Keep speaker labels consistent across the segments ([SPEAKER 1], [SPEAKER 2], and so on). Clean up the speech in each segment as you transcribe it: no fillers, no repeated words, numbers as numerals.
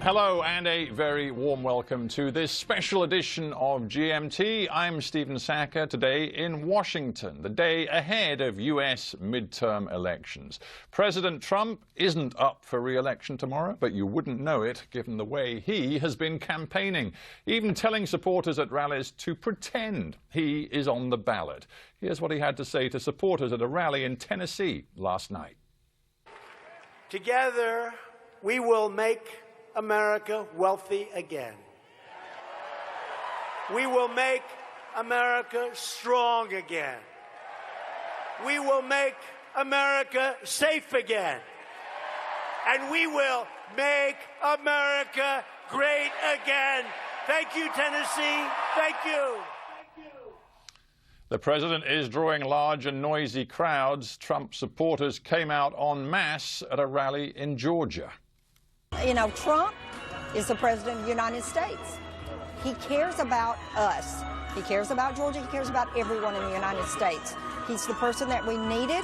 [SPEAKER 1] Hello and a very warm welcome to this special edition of GMT. I'm Stephen Sackur, today in Washington, the day ahead of U.S. midterm elections. President Trump isn't up for re-election tomorrow, but you wouldn't know it given the way he has been campaigning, even telling supporters at rallies to pretend he is on the ballot. Here's what he had to say to supporters at a rally in Tennessee last night.
[SPEAKER 2] Together, we will make America wealthy again. We will make America strong again. We will make America safe again. And we will make America great again. Thank you, Tennessee. Thank you.
[SPEAKER 1] The president is drawing large and noisy crowds. Trump supporters came out en masse at a rally in Georgia.
[SPEAKER 3] You know, Trump is the president of the United States. He cares about us. He cares about Georgia. He cares about everyone in the United States. He's the person that we needed,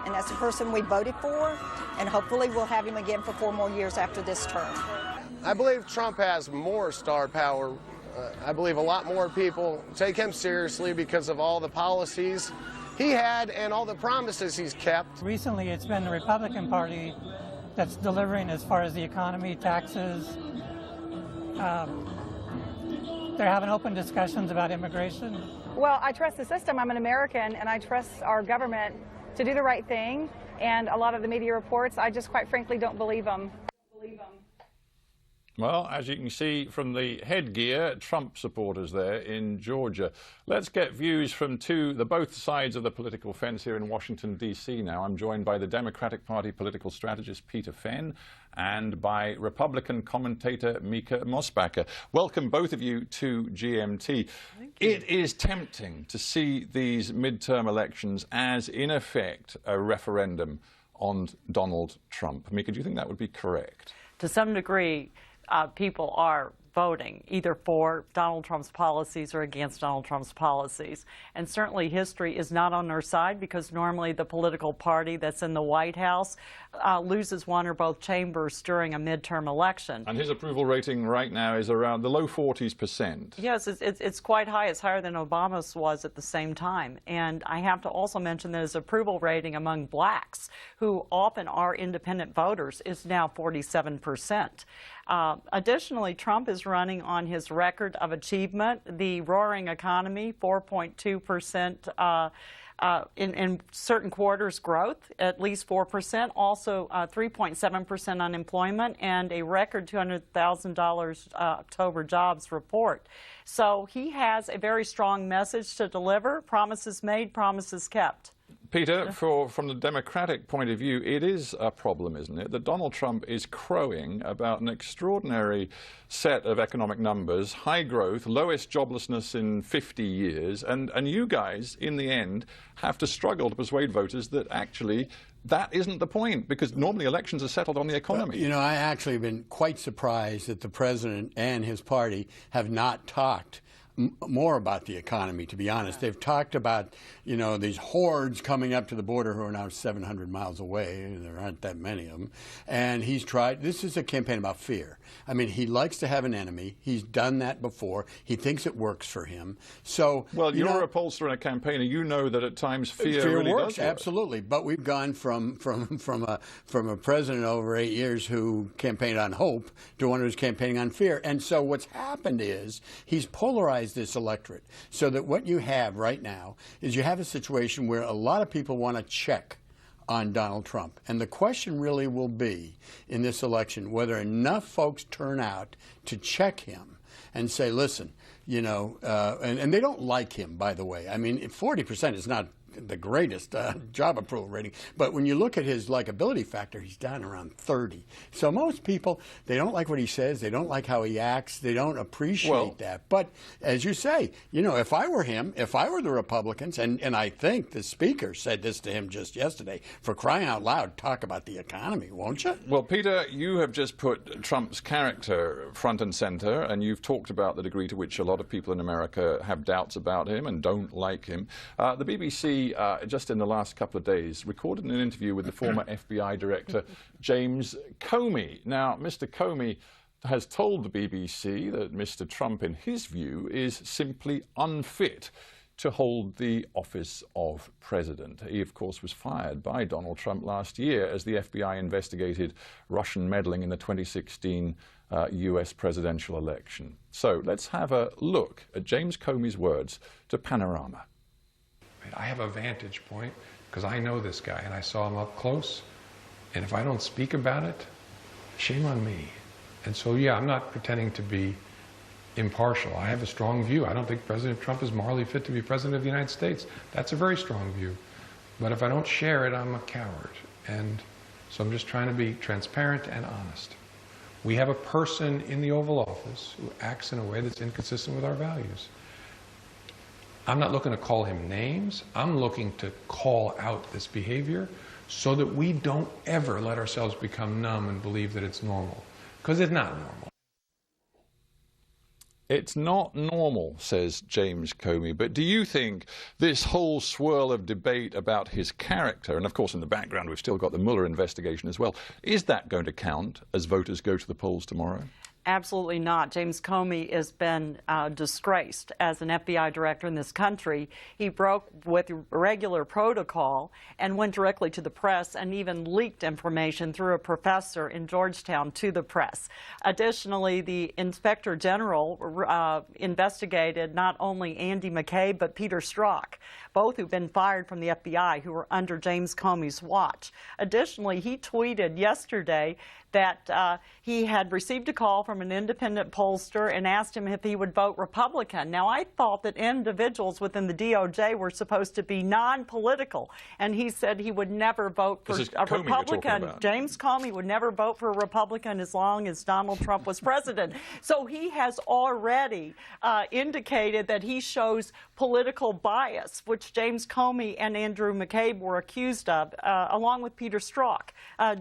[SPEAKER 3] and that's the person we voted for, and hopefully we'll have him again for 4 more years after this term.
[SPEAKER 4] I believe Trump has more star power. I believe a lot more people take him seriously because of all the policies he had and all the promises he's kept.
[SPEAKER 5] Recently, it's been the Republican Party that's delivering as far as the economy, taxes. They're having open discussions about immigration.
[SPEAKER 6] Well, I trust the system. I'm an American, and I trust our government to do the right thing. And a lot of the media reports, I just quite frankly don't believe them.
[SPEAKER 1] Well, as you can see from the headgear, Trump supporters there in Georgia. Let's get views from both sides of the political fence here in Washington, D.C. now. I'm joined by the Democratic Party political strategist Peter Fenn and by Republican commentator Mica Mosbacher. Welcome, both of you, to GMT. It is tempting to see these midterm elections as, in effect, a referendum on Donald Trump. Mica, do you think that would be correct?
[SPEAKER 7] To some degree, people are voting either for Donald Trump's policies or against Donald Trump's policies. And certainly history is not on their side, because normally the political party that's in the White House loses one or both chambers during a midterm election. And his approval rating right now is around the low 40%. Yes, it's quite high. It's higher than Obama's was at the same time. And I have to also mention that his approval rating among blacks, who often are independent voters, is now 47%. Additionally, Trump is running on his record of achievement, the roaring economy, 4.2% in certain quarters growth, at least 4%, also 3.7% unemployment, and a record $200,000 October jobs report. So he has a very strong message to deliver, promises made, promises kept.
[SPEAKER 1] Peter, from the Democratic point of view, it is a problem, isn't it, that Donald Trump is crowing about an extraordinary set of economic numbers, high growth, lowest joblessness in 50 years, and you guys, in the end, have to struggle to persuade voters that actually that isn't the point, because normally elections are settled on the economy.
[SPEAKER 8] Well, you know, I actually have been quite surprised that the president and his party have not talked more about the economy, to be honest. They've talked about, you know, these hordes coming up to the border who are now 700 miles away. There aren't that many of them. And he's tried, this is a campaign about fear. I mean, he likes to have an enemy. He's done that before. He thinks it works for him. So,
[SPEAKER 1] well, you're a pollster and a campaigner. You know that at times fear really
[SPEAKER 8] works.
[SPEAKER 1] Does work.
[SPEAKER 8] Absolutely. But we've gone from a president over 8 years who campaigned on hope to one who's campaigning on fear. And so what's happened is he's polarized this electorate, so that what you have right now is you have a situation where a lot of people want to check on Donald Trump. And the question really will be in this election whether enough folks turn out to check him and say, listen, you know, and they don't like him, by the way. I mean, 40% is not the greatest job approval rating, but when you look at his likability factor, he's down around 30. So most people, they don't like what he says, they don't like how he acts, they don't appreciate that. But as you say, you know, if I were him, if I were the Republicans, and I think the Speaker said this to him just yesterday, for crying out loud, talk about the economy, won't you?
[SPEAKER 1] Well, Peter, you have just put Trump's character front and center, and you've talked about the degree to which a lot of people in America have doubts about him and don't like him. The BBC he, just in the last couple of days, recorded an interview with the former FBI director, James Comey. Now, Mr. Comey has told the BBC that Mr. Trump, in his view, is simply unfit to hold the office of president. He, of course, was fired by Donald Trump last year as the FBI investigated Russian meddling in the 2016 US presidential election. So let's have a look at James Comey's words to Panorama.
[SPEAKER 9] I have a vantage point because I know this guy and I saw him up close. And if I don't speak about it, shame on me. And so, yeah, I'm not pretending to be impartial. I have a strong view. I don't think President Trump is morally fit to be president of the United States. That's a very strong view. But if I don't share it, I'm a coward. And so I'm just trying to be transparent and honest. We have a person in the Oval Office who acts in a way that's inconsistent with our values. I'm not looking to call him names. I'm looking to call out this behavior so that we don't ever let ourselves become numb and believe that it's normal. Because it's not normal.
[SPEAKER 1] It's not normal, says James Comey. But do you think this whole swirl of debate about his character, and of course in the background we've still got the Mueller investigation as well, is that going to count as voters go to the polls tomorrow?
[SPEAKER 7] Absolutely not. James Comey has been disgraced as an FBI director in this country. He broke with regular protocol and went directly to the press and even leaked information through a professor in Georgetown to the press. Additionally, the Inspector General investigated not only Andy McCabe but Peter Strzok, both who've been fired from the FBI, who were under James Comey's watch. Additionally, he tweeted yesterday that he had received a call from an independent pollster and asked him if he would vote Republican. Now, I thought that individuals within the DOJ were supposed to be non-political, and he said he would never vote for a Republican. James Comey would never vote for a Republican as long as Donald Trump was president. So he has already indicated that he shows political bias, which James Comey and Andrew McCabe were accused of, along with Peter Strzok,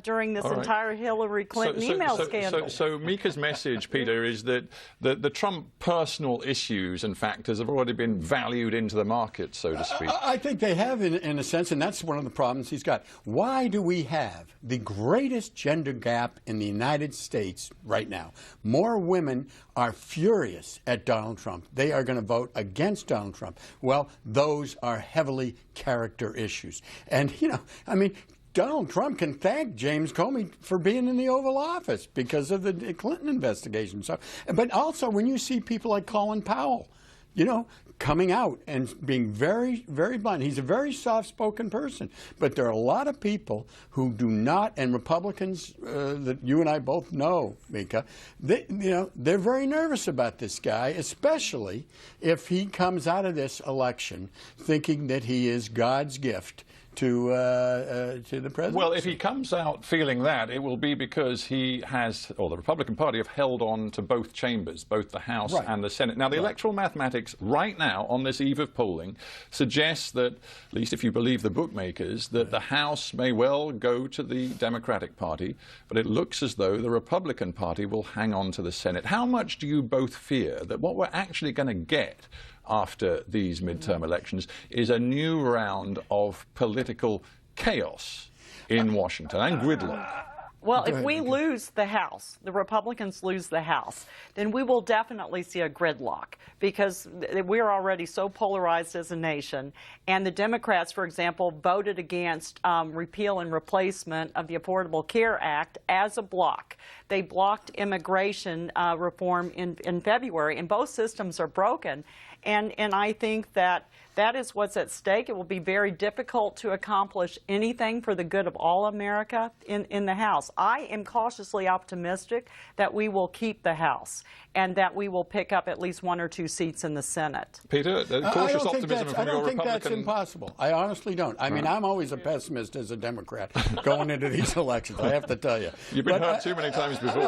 [SPEAKER 7] during this entire Hillary Clinton email scandal.
[SPEAKER 1] So Mica's message, Peter, is that the Trump personal issues and factors have already been valued into the market, so to speak.
[SPEAKER 8] I think they have, in a sense, and that's one of the problems he's got. Why do we have the greatest gender gap in the United States right now? More women are furious at Donald Trump. They are going to vote against Donald Trump. Well, those are heavily character issues. And, you know, I mean, Donald Trump can thank James Comey for being in the Oval Office because of the Clinton investigation. So, but also when you see people like Colin Powell, you know, coming out and being very, very blunt. He's a very soft-spoken person. But there are a lot of people who do not, and Republicans that you and I both know, Mica, they're very nervous about this guy, especially if he comes out of this election thinking that he is God's gift to the president.
[SPEAKER 1] Well, if he comes out feeling that, it will be because he has, or the Republican Party have held on to both chambers, both the House and the Senate. Now, the electoral mathematics right now on this eve of polling suggests that, at least if you believe the bookmakers, that the House may well go to the Democratic Party, but it looks as though the Republican Party will hang on to the Senate. How much do you both fear that what we're actually going to get after these midterm elections is a new round of political chaos in Washington and gridlock?
[SPEAKER 7] Well, if we lose the House, the Republicans lose the House, then we will definitely see a gridlock because we're already so polarized as a nation. And the Democrats, for example, voted against repeal and replacement of the Affordable Care Act as a block. They blocked immigration reform in February, and both systems are broken. And I think that is what's at stake. It will be very difficult to accomplish anything for the good of all America in the House. I am cautiously optimistic that we will keep the House and that we will pick up at least 1 or 2 seats in the Senate.
[SPEAKER 1] Peter, cautious optimism from your Republican...
[SPEAKER 8] I don't think that's impossible. I honestly don't. I mean, I'm always a pessimist as a Democrat going into these elections, I have to tell you.
[SPEAKER 1] You've been hurt too many times before.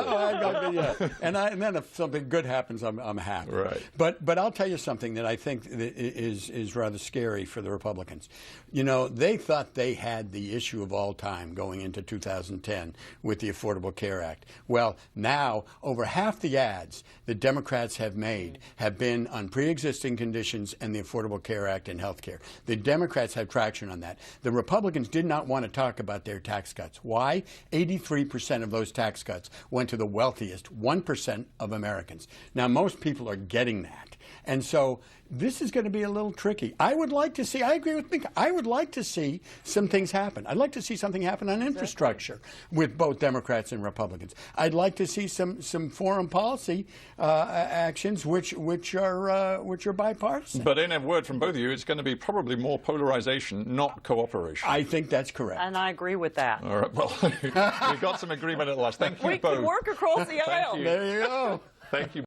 [SPEAKER 8] Yeah. And then if something good happens, I'm happy.
[SPEAKER 1] Right.
[SPEAKER 8] But I'll tell you something. something that I think is rather scary for the Republicans. You know, they thought they had the issue of all time going into 2010 with the Affordable Care Act. Well, now over half the ads the Democrats have made have been on pre-existing conditions and the Affordable Care Act and health care. The Democrats have traction on that. The Republicans did not want to talk about their tax cuts. Why? 83% of those tax cuts went to the wealthiest 1% of Americans. Now, most people are getting that. And so this is going to be a little tricky. I would like to see, I agree with Mica, I would like to see some things happen. I'd like to see something happen on infrastructure with both Democrats and Republicans. I'd like to see some foreign policy actions which are bipartisan.
[SPEAKER 1] But in a word from both of you, it's going to be probably more polarization, not cooperation.
[SPEAKER 8] I think that's correct.
[SPEAKER 7] And I agree with that.
[SPEAKER 1] All right, well, we've got some agreement at last. Thank you both.
[SPEAKER 7] We can work across the aisle.
[SPEAKER 1] Thank you.
[SPEAKER 8] There you go.
[SPEAKER 1] Thank you.